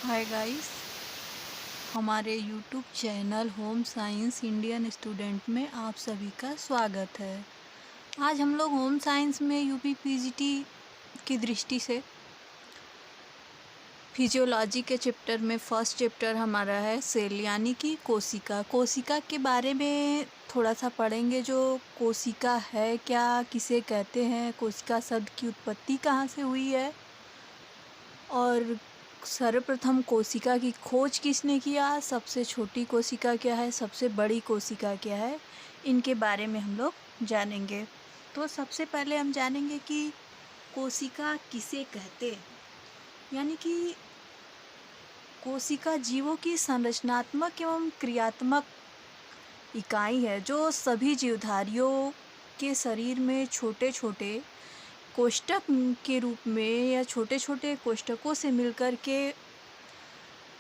Hi guys, हमारे YouTube channel home science Indian student में आप सभी का स्वागत है। आज हम लोग होम साइंस में यूपी पीजीटी की दृष्टि से फिजियोलॉजी के चैप्टर में फर्स्ट चैप्टर हमारा है सेल यानी कि कोशिका। कोशिका के बारे में थोड़ा सा पढ़ेंगे। जो कोशिका है क्या, किसे कहते हैं, कोशिका शब्द की उत्पत्ति कहाँ से हुई है और सर्वप्रथम कोशिका की खोज किसने किया, सबसे छोटी कोशिका क्या है, सबसे बड़ी कोशिका क्या है, इनके बारे में हम लोग जानेंगे। तो सबसे पहले हम जानेंगे कि कोशिका किसे कहते हैं। यानी कि कोशिका जीवों की संरचनात्मक एवं क्रियात्मक इकाई है जो सभी जीवधारियों के शरीर में छोटे छोटे कोष्ठक के रूप में या छोटे छोटे कोष्ठकों से मिलकर के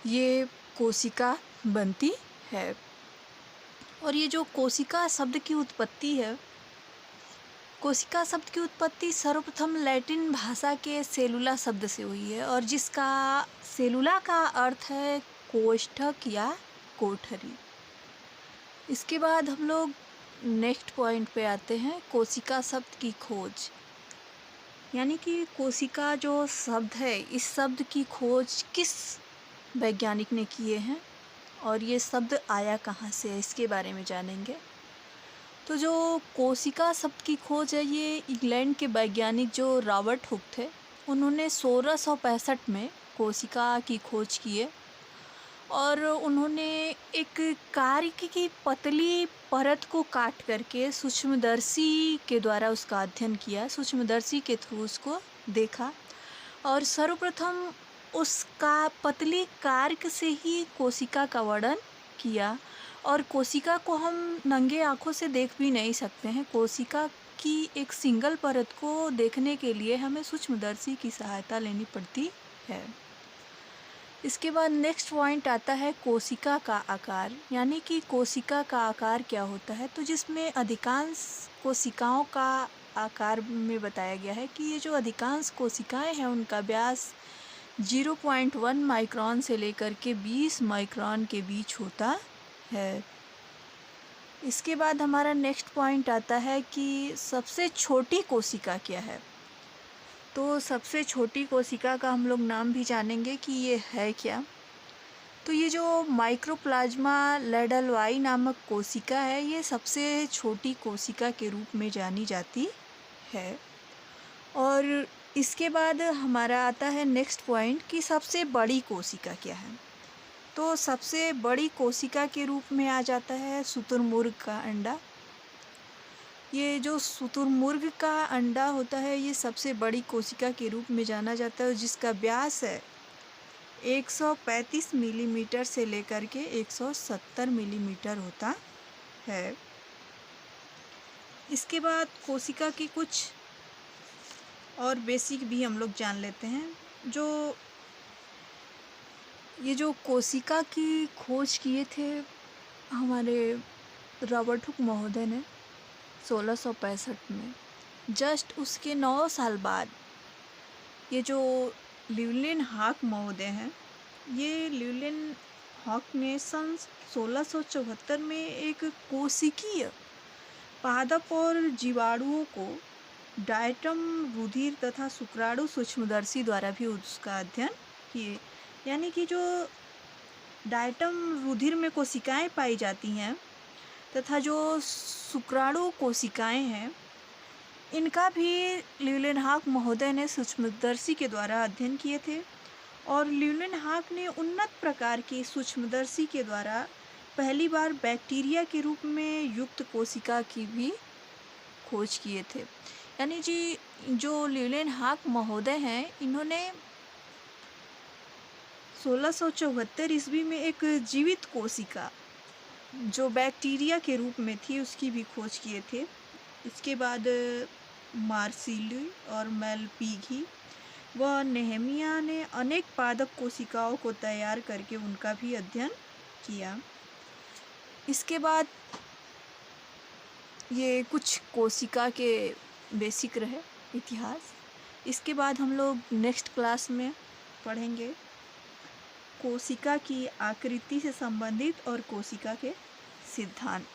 ये कोशिका बनती है। और ये जो कोशिका शब्द की उत्पत्ति है, कोशिका शब्द की उत्पत्ति सर्वप्रथम लैटिन भाषा के सेलुला शब्द से हुई है और जिसका सेलुला का अर्थ है कोष्ठक या कोठरी। इसके बाद हम लोग नेक्स्ट पॉइंट पे आते हैं, कोशिका शब्द की खोज। यानी कि कोशिका जो शब्द है, इस शब्द की खोज किस वैज्ञानिक ने किए हैं और ये शब्द आया कहाँ से है, इसके बारे में जानेंगे। तो जो कोशिका शब्द की खोज है, ये इंग्लैंड के वैज्ञानिक जो रॉबर्ट हुक थे, उन्होंने 1665 में कोशिका की खोज की है और उन्होंने एक कार्य की पतली परत को काट करके सूक्ष्मदर्शी के द्वारा उसका अध्ययन किया, सूक्ष्मदर्शी के थ्रू उसको देखा और सर्वप्रथम उसका पतली कार्क से ही कोशिका का वर्णन किया। और कोशिका को हम नंगे आँखों से देख भी नहीं सकते हैं। कोशिका की एक सिंगल परत को देखने के लिए हमें सूक्ष्मदर्शी की सहायता लेनी पड़ती है। इसके बाद नेक्स्ट पॉइंट आता है कोशिका का आकार। यानी कि कोशिका का आकार क्या होता है, तो जिसमें अधिकांश कोशिकाओं का आकार में बताया गया है कि ये जो अधिकांश कोशिकाएं हैं उनका व्यास 0.1 माइक्रोन से लेकर के 20 माइक्रोन के बीच होता है। इसके बाद हमारा नेक्स्ट पॉइंट आता है कि सबसे छोटी कोशिका क्या है। तो सबसे छोटी कोशिका का हम लोग नाम भी जानेंगे कि ये है क्या। तो ये जो माइक्रोप्लाज्मा लेडलवाई नामक कोशिका है, ये सबसे छोटी कोशिका के रूप में जानी जाती है। और इसके बाद हमारा आता है नेक्स्ट पॉइंट कि सबसे बड़ी कोशिका क्या है। तो सबसे बड़ी कोशिका के रूप में आ जाता है शुतुरमुर्ग का अंडा। ये जो शुतुरमुर्ग का अंडा होता है, ये सबसे बड़ी कोशिका के रूप में जाना जाता है जिसका व्यास है 135 मिलीमीटर से लेकर के 170 मिलीमीटर होता है। इसके बाद कोशिका की कुछ और बेसिक भी हम लोग जान लेते हैं। ये जो कोशिका की खोज किए थे हमारे रॉबर्ट हुक महोदय ने 1665 में, जस्ट उसके 9 साल बाद ये जो ल्यूलेन हॉक महोदय हैं, ये ल्यूलेन हॉक ने सन 1674 में एक कोशिकीय पादप और जीवाणुओं को डायटम रुधिर तथा शुक्राणु सूक्ष्मदर्शी द्वारा भी उसका अध्ययन किए। यानी कि जो डायटम रुधिर में कोशिकाएं पाई जाती हैं तथा जो शुक्राणु कोशिकाएं हैं, इनका भी ल्यूलेनहॉक महोदय ने सूक्ष्मदर्शी के द्वारा अध्ययन किए थे। और ल्यूलेनहॉक ने उन्नत प्रकार की सूक्ष्मदर्शी के द्वारा पहली बार बैक्टीरिया के रूप में युक्त कोशिका की भी खोज किए थे। यानी जी जो ल्यूलेनहॉक महोदय हैं, इन्होंने 1674 ईस्वी में एक जीवित कोशिका जो बैक्टीरिया के रूप में थी उसकी भी खोज किए थे। इसके बाद मार्सिली और मेलपीघी व नेहेमिया ने अनेक पादप कोशिकाओं को तैयार करके उनका भी अध्ययन किया। इसके बाद ये कुछ कोशिका के बेसिक रहे इतिहास। इसके बाद हम लोग नेक्स्ट क्लास में पढ़ेंगे कोशिका की आकृति से संबंधित और कोशिका के सिद्धांत।